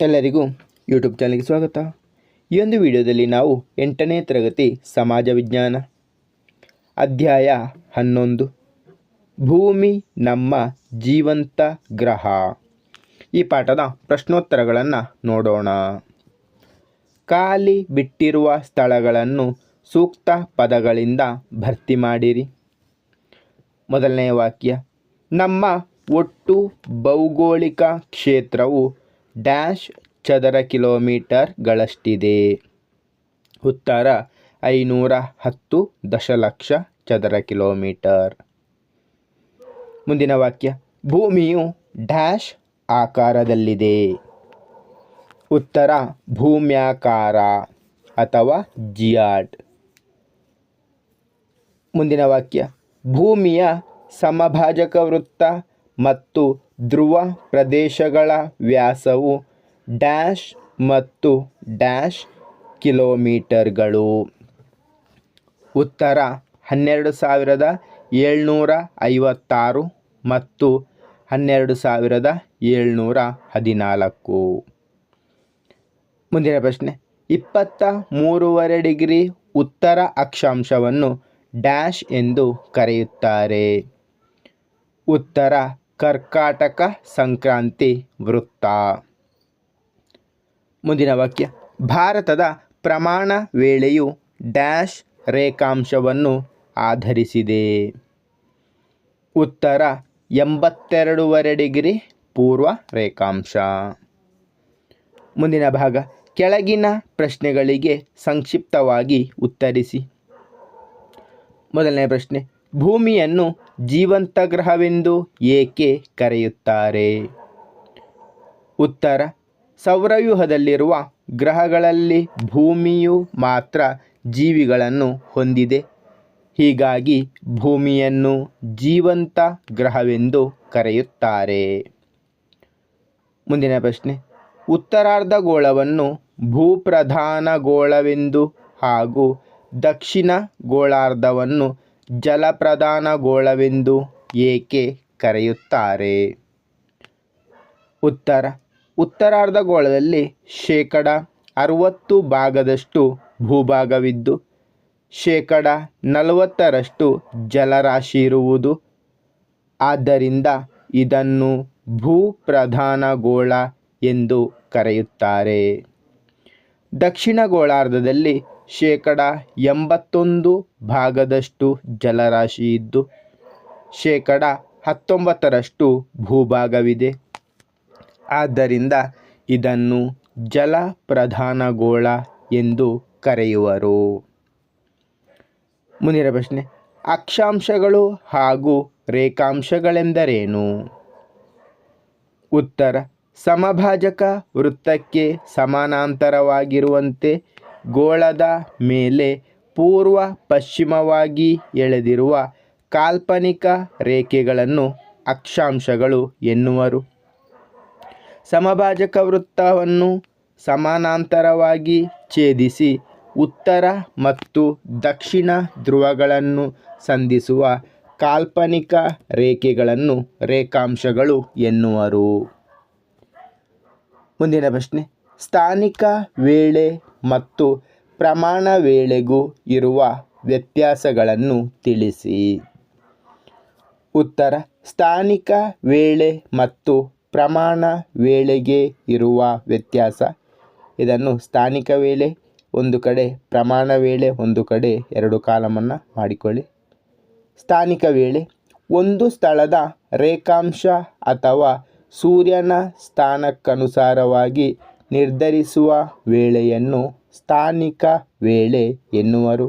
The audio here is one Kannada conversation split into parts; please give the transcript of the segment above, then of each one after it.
ಎಲ್ಲರಿಗೂ ಯೂಟ್ಯೂಬ್ ಚಾನಲ್ಗೆ ಸ್ವಾಗತ. ಈ ಒಂದು ವಿಡಿಯೋದಲ್ಲಿ ನಾವು 8ನೇ ತರಗತಿ ಸಮಾಜ ವಿಜ್ಞಾನ ಅಧ್ಯಾಯ 11 ಭೂಮಿ ನಮ್ಮ ಜೀವಂತ ಗ್ರಹ ಈ ಪಾಠದ ಪ್ರಶ್ನೋತ್ತರಗಳನ್ನು ನೋಡೋಣ. ಖಾಲಿ ಬಿಟ್ಟಿರುವ ಸ್ಥಳಗಳನ್ನು ಸೂಕ್ತ ಪದಗಳಿಂದ ಭರ್ತಿ ಮಾಡಿರಿ. ಮೊದಲನೆಯ ವಾಕ್ಯ, ನಮ್ಮ ಒಟ್ಟು ಭೌಗೋಳಿಕ ಕ್ಷೇತ್ರವು ಡ್ಯಾಶ್ ಚದರ ಕಿಲೋಮೀಟರ್ಗಳಷ್ಟಿದೆ. ಉತ್ತರ 510 ದಶಲಕ್ಷ ಚದರ ಕಿಲೋಮೀಟರ್. ಮುಂದಿನ ವಾಕ್ಯ, ಭೂಮಿಯು ಡ್ಯಾಶ್ ಆಕಾರದಲ್ಲಿದೆ. ಉತ್ತರ ಭೂಮ್ಯಾಕಾರ ಅಥವಾ ಜಿಯಾಡ್. ಮುಂದಿನ ವಾಕ್ಯ, ಭೂಮಿಯ ಸಮಭಾಜಕ ವೃತ್ತ ಮತ್ತು ಧ್ರುವ ಪ್ರದೇಶಗಳ ವ್ಯಾಸವು ಡ್ಯಾಶ್ ಮತ್ತು ಡ್ಯಾಶ್ ಕಿಲೋಮೀಟರ್ಗಳು. ಉತ್ತರ 12,756 ಮತ್ತು 12,714. ಮುಂದಿನ ಪ್ರಶ್ನೆ, 23.5 ಡಿಗ್ರಿ ಉತ್ತರ ಅಕ್ಷಾಂಶವನ್ನು ಡ್ಯಾಶ್ ಎಂದು ಕರೆಯುತ್ತಾರೆ. ಉತ್ತರ ಕರ್ಕಾಟಕ ಸಂಕ್ರಾಂತಿ ವೃತ್ತ. ಮುಂದಿನ ವಾಕ್ಯ, ಭಾರತದ ಪ್ರಮಾಣ ವೇಳೆಯು ಡ್ಯಾಶ್ ರೇಖಾಂಶವನ್ನು ಆಧರಿಸಿದೆ. ಉತ್ತರ 82.5 ಡಿಗ್ರಿ ಪೂರ್ವ ರೇಖಾಂಶ. ಮುಂದಿನ ಭಾಗ, ಕೆಳಗಿನ ಪ್ರಶ್ನೆಗಳಿಗೆ ಸಂಕ್ಷಿಪ್ತವಾಗಿ ಉತ್ತರಿಸಿ. ಮೊದಲನೇ ಪ್ರಶ್ನೆ, ಭೂಮಿಯನ್ನು ಜೀವಂತ ಗ್ರಹವೆಂದು ಏಕೆ ಕರೆಯುತ್ತಾರೆ? ಉತ್ತರ, ಸೌರವ್ಯೂಹದಲ್ಲಿರುವ ಗ್ರಹಗಳಲ್ಲಿ ಭೂಮಿಯು ಮಾತ್ರ ಜೀವಿಗಳನ್ನು ಹೊಂದಿದೆ. ಹೀಗಾಗಿ ಭೂಮಿಯನ್ನು ಜೀವಂತ ಗ್ರಹವೆಂದು ಕರೆಯುತ್ತಾರೆ. ಮುಂದಿನ ಪ್ರಶ್ನೆ, ಉತ್ತರಾರ್ಧಗೋಳವನ್ನು ಭೂಪ್ರಧಾನ ಗೋಳವೆಂದು ಹಾಗೂ ದಕ್ಷಿಣ ಗೋಳಾರ್ಧವನ್ನು ಜಲಪ್ರಧಾನ ಗೋಳವೆಂದು ಏಕೆ ಕರೆಯುತ್ತಾರೆ? ಉತ್ತರ, ಉತ್ತರಾರ್ಧಗೋಳದಲ್ಲಿ 60% ಭಾಗದಷ್ಟು ಭೂಭಾಗವಿದ್ದು 40% ಜಲರಾಶಿ ಇರುವುದು. ಆದ್ದರಿಂದ ಇದನ್ನು ಭೂಪ್ರಧಾನ ಗೋಳ ಎಂದು ಕರೆಯುತ್ತಾರೆ. ದಕ್ಷಿಣ ಗೋಳಾರ್ಧದಲ್ಲಿ 81% ಭಾಗದಷ್ಟು ಜಲರಾಶಿ ಇದ್ದು 19% ಭೂಭಾಗವಿದೆ. ಆದ್ದರಿಂದ ಇದನ್ನು ಜಲಪ್ರಧಾನ ಗೋಳ ಎಂದು ಕರೆಯುವರು. ಮುಂದಿನ ಪ್ರಶ್ನೆ, ಅಕ್ಷಾಂಶಗಳು ಹಾಗೂ ರೇಖಾಂಶಗಳೆಂದರೇನು? ಉತ್ತರ, ಸಮಭಾಜಕ ವೃತ್ತಕ್ಕೆ ಸಮಾನಾಂತರವಾಗಿರುವಂತೆ ಗೋಳದ ಮೇಲೆ ಪೂರ್ವ ಪಶ್ಚಿಮವಾಗಿ ಎಳೆದಿರುವ ಕಾಲ್ಪನಿಕ ರೇಖೆಗಳನ್ನು ಅಕ್ಷಾಂಶಗಳು ಎನ್ನುವರು. ಸಮಭಾಜಕ ವೃತ್ತವನ್ನು ಸಮಾನಾಂತರವಾಗಿ ಛೇದಿಸಿ ಉತ್ತರ ಮತ್ತು ದಕ್ಷಿಣ ಧ್ರುವಗಳನ್ನು ಸಂಧಿಸುವ ಕಾಲ್ಪನಿಕ ರೇಖೆಗಳನ್ನು ರೇಖಾಂಶಗಳು ಎನ್ನುವರು. ಮುಂದಿನ ಪ್ರಶ್ನೆ, ಸ್ಥಾನಿಕ ವೇಳೆ ಮತ್ತು ಪ್ರಮಾಣ ವೇಳೆಗೂ ಇರುವ ವ್ಯತ್ಯಾಸಗಳನ್ನು ತಿಳಿಸಿ. ಉತ್ತರ, ಸ್ಥಾನಿಕ ವೇಳೆ ಮತ್ತು ಪ್ರಮಾಣ ವೇಳೆಗೆ ಇರುವ ವ್ಯತ್ಯಾಸ. ಇದನ್ನು ಸ್ಥಾನಿಕ ವೇಳೆ ಒಂದು ಕಡೆ, ಪ್ರಮಾಣ ವೇಳೆ ಒಂದು ಕಡೆ, 2 ಕಾಲಮನ್ನು ಮಾಡಿಕೊಳ್ಳಿ. ಸ್ಥಾನಿಕ ವೇಳೆ ಒಂದು ಸ್ಥಳದ ರೇಖಾಂಶ ಅಥವಾ ಸೂರ್ಯನ ಸ್ಥಾನಕ್ಕನುಸಾರವಾಗಿ ನಿರ್ಧರಿಸುವ ವೇಳೆಯನ್ನು ಸ್ಥಾನಿಕ ವೇಳೆ ಎನ್ನುವರು.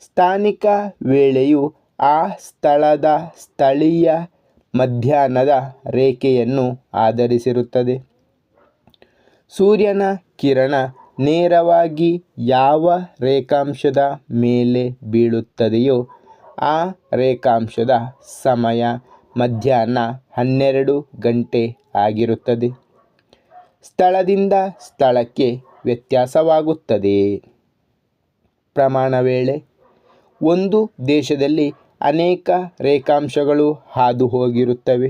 ಸ್ಥಾನಿಕ ವೇಳೆಯು ಆ ಸ್ಥಳದ ಸ್ಥಳೀಯ ಮಧ್ಯಾಹ್ನದ ರೇಖೆಯನ್ನು ಆಧರಿಸಿರುತ್ತದೆ. ಸೂರ್ಯನ ಕಿರಣ ನೇರವಾಗಿ ಯಾವ ರೇಖಾಂಶದ ಮೇಲೆ ಬೀಳುತ್ತದೆಯೋ ಆ ರೇಖಾಂಶದ ಸಮಯ ಮಧ್ಯಾಹ್ನ 12 ಗಂಟೆ ಆಗಿರುತ್ತದೆ. ಸ್ಥಳದಿಂದ ಸ್ಥಳಕ್ಕೆ ವ್ಯತ್ಯಾಸವಾಗುತ್ತದೆ. ಪ್ರಮಾಣ ವೇಳೆ ಒಂದು ದೇಶದಲ್ಲಿ ಅನೇಕ ರೇಖಾಂಶಗಳು ಹಾದು ಹೋಗಿರುತ್ತವೆ.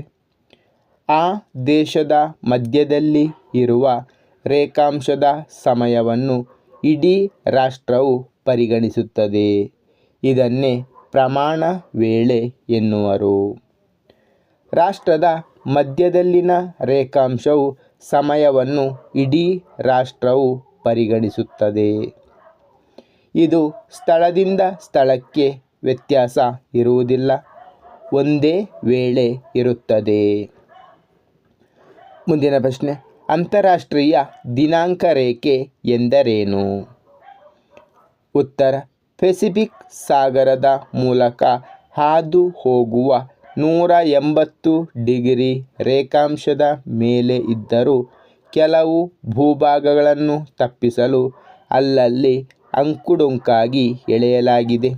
ಆ ದೇಶದ ಮಧ್ಯದಲ್ಲಿ ಇರುವ ರೇಖಾಂಶದ ಸಮಯವನ್ನು ಇಡೀ ರಾಷ್ಟ್ರವು ಪರಿಗಣಿಸುತ್ತದೆ. ಇದನ್ನೇ ಪ್ರಮಾಣ ವೇಳೆ ಎನ್ನುವರು. ರಾಷ್ಟ್ರದ ಮಧ್ಯದಲ್ಲಿನ ರೇಖಾಂಶವು ಸಮಯವನ್ನು ಇಡೀ ರಾಷ್ಟ್ರವು ಪರಿಗಣಿಸುತ್ತದೆ. ಇದು ಸ್ಥಳದಿಂದ ಸ್ಥಳಕ್ಕೆ ವ್ಯತ್ಯಾಸ ಇರುವುದಿಲ್ಲ, ಒಂದೇ ವೇಳೆ ಇರುತ್ತದೆ. ಮುಂದಿನ ಪ್ರಶ್ನೆ, ಅಂತಾರಾಷ್ಟ್ರೀಯ ದಿನಾಂಕ ರೇಖೆ ಎಂದರೇನು? ಉತ್ತರ, ಪೆಸಿಫಿಕ್ ಸಾಗರದ ಮೂಲಕ ಹಾದು ಹೋಗುವ 180 ಡಿಗ್ರಿ ರೇಖಾಂಶದ ಮೇಲೆ ಇದ್ದರೂ ಕೆಲವು ಭೂಭಾಗಗಳನ್ನು ತಪ್ಪಿಸಲು ಅಲ್ಲಲ್ಲಿ ಅಂಕುಡೊಂಕಾಗಿ ಎಳೆಯಲಾಗಿದೆ.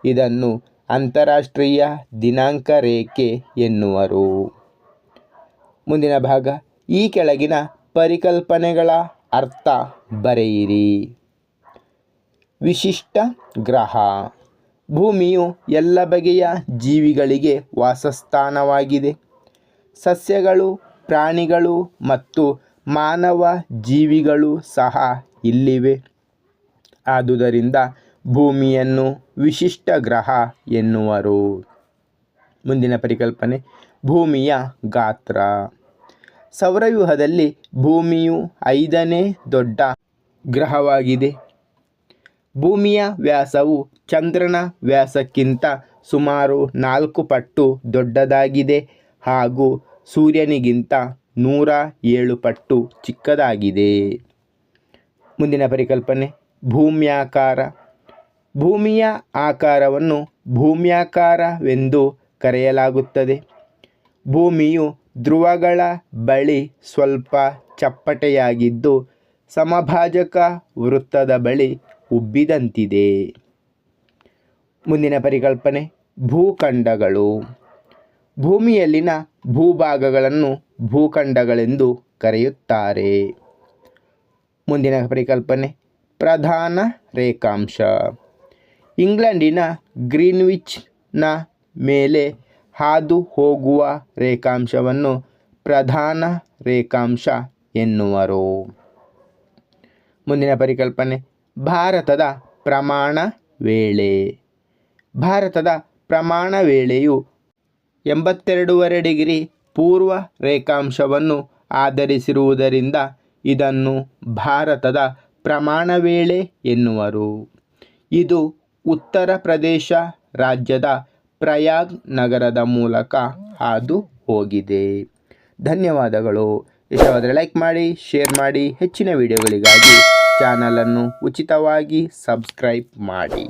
ಇದನ್ನು ಅಂತಾರಾಷ್ಟ್ರೀಯ ದಿನಾಂಕ ರೇಖೆ ಎನ್ನುವರು. ಮುಂದಿನ ಭಾಗ, ಈ ಕೆಳಗಿನ ಪರಿಕಲ್ಪನೆಗಳ ಅರ್ಥ ಬರೆಯಿರಿ. ವಿಶಿಷ್ಟ ಗ್ರಹ. ಭೂಮಿಯು ಎಲ್ಲ ಬಗೆಯ ಜೀವಿಗಳಿಗೆ ವಾಸಸ್ಥಾನವಾಗಿದೆ. ಸಸ್ಯಗಳು, ಪ್ರಾಣಿಗಳು ಮತ್ತು ಮಾನವ ಜೀವಿಗಳು ಸಹ ಇಲ್ಲಿವೆ. ಆದುದರಿಂದ ಭೂಮಿಯನ್ನು ವಿಶಿಷ್ಟ ಗ್ರಹ ಎನ್ನುವರು. ಮುಂದಿನ ಪರಿಕಲ್ಪನೆ, ಭೂಮಿಯ ಗಾತ್ರ. ಸೌರವ್ಯೂಹದಲ್ಲಿ ಭೂಮಿಯು 5ನೇ ದೊಡ್ಡ ಗ್ರಹವಾಗಿದೆ. ಭೂಮಿಯ ವ್ಯಾಸವು ಚಂದ್ರನ ವ್ಯಾಸಕ್ಕಿಂತ ಸುಮಾರು 4 ಪಟ್ಟು ದೊಡ್ಡದಾಗಿದೆ ಹಾಗೂ ಸೂರ್ಯನಿಗಿಂತ 107 ಪಟ್ಟು ಚಿಕ್ಕದಾಗಿದೆ. ಮುಂದಿನ ಪರಿಕಲ್ಪನೆ, ಭೂಮ್ಯಾಕಾರ. ಭೂಮಿಯ ಆಕಾರವನ್ನು ಭೂಮ್ಯಾಕಾರವೆಂದು ಕರೆಯಲಾಗುತ್ತದೆ. ಭೂಮಿಯು ಧ್ರುವಗಳ ಬಳಿ ಸ್ವಲ್ಪ ಚಪ್ಪಟೆಯಾಗಿದ್ದು ಸಮಭಾಜಕ ವೃತ್ತದ ಬಳಿ ಉಬ್ಬಿದಂತಿದೆ. ಮುಂದಿನ ಪರಿಕಲ್ಪನೆ, ಭೂಖಂಡಗಳು. ಭೂಮಿಯಲ್ಲಿನ ಭೂಭಾಗಗಳನ್ನು ಭೂಖಂಡಗಳೆಂದು ಕರೆಯುತ್ತಾರೆ. ಮುಂದಿನ ಪರಿಕಲ್ಪನೆ, ಪ್ರಧಾನ ರೇಖಾಂಶ. ಇಂಗ್ಲೆಂಡಿನ ಗ್ರೀನ್ವಿಚ್ನ ಮೇಲೆ ಹಾದು ಹೋಗುವ ರೇಖಾಂಶವನ್ನು ಪ್ರಧಾನ ರೇಖಾಂಶ ಎನ್ನುವರು. ಮುಂದಿನ ಪರಿಕಲ್ಪನೆ, ಭಾರತದ ಪ್ರಮಾಣ ವೇಳೆ. ಭಾರತದ ಪ್ರಮಾಣ ವೇಳೆಯು 82.5 ಡಿಗ್ರಿ ಪೂರ್ವ ರೇಖಾಂಶವನ್ನು ಆಧರಿಸಿರುವುದರಿಂದ ಇದನ್ನು ಭಾರತದ ಪ್ರಮಾಣ ವೇಳೆ ಎನ್ನುವರು. ಇದು ಉತ್ತರ ಪ್ರದೇಶ ರಾಜ್ಯದ ಪ್ರಯಾಗ್ ನಗರದ ಮೂಲಕ ಹಾದು ಹೋಗಿದೆ. ಧನ್ಯವಾದಗಳು. ಇಷ್ಟವಾದರೆ ಲೈಕ್ ಮಾಡಿ, ಶೇರ್ ಮಾಡಿ. ಹೆಚ್ಚಿನ ವಿಡಿಯೋಗಳಿಗಾಗಿ ಚಾನಲನ್ನು ಉಚಿತವಾಗಿ ಸಬ್ಸ್ಕ್ರೈಬ್ ಮಾಡಿ.